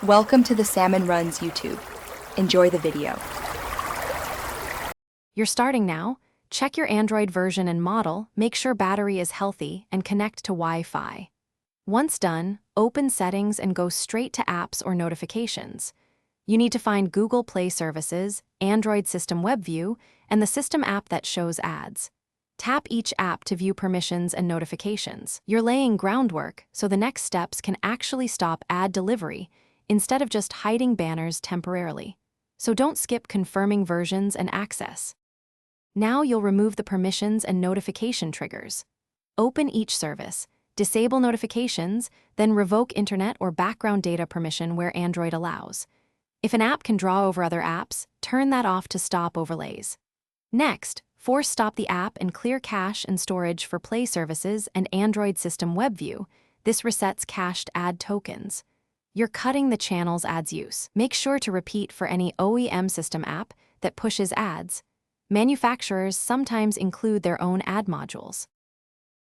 Welcome to the Salmon Runs YouTube. Enjoy the video. You're starting now. Check your Android version and model, make sure battery is healthy, and connect to Wi-Fi. Once done, open Settings and go straight to Apps or Notifications. You need to find Google Play Services, Android System Web View, and the system app that shows ads. Tap each app to view permissions and notifications. You're laying groundwork so the next steps can actually stop ad delivery instead of just hiding banners temporarily. So don't skip confirming versions and access. Now you'll remove the permissions and notification triggers. Open each service, disable notifications, then revoke internet or background data permission where Android allows. If an app can draw over other apps, turn that off to stop overlays. Next, force stop the app and clear cache and storage for Play Services and Android System Web View. This resets cached ad tokens. You're cutting the channel's ads use. Make sure to repeat for any OEM system app that pushes ads. Manufacturers sometimes include their own ad modules.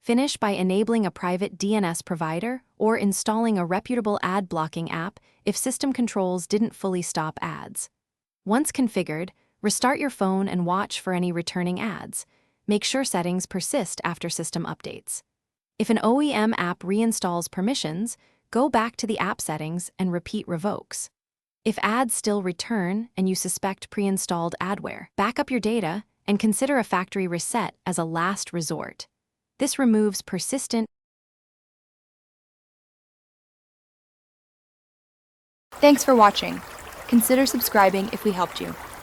Finish by enabling a private DNS provider or installing a reputable ad blocking app if system controls didn't fully stop ads. Once configured, restart your phone and watch for any returning ads. Make sure settings persist after system updates. If an OEM app reinstalls permissions, go back to the app settings and repeat revokes. If ads still return and you suspect pre-installed adware, back up your data and consider a factory reset as a last resort. This removes persistent. Thanks for watching. Consider subscribing if we helped you.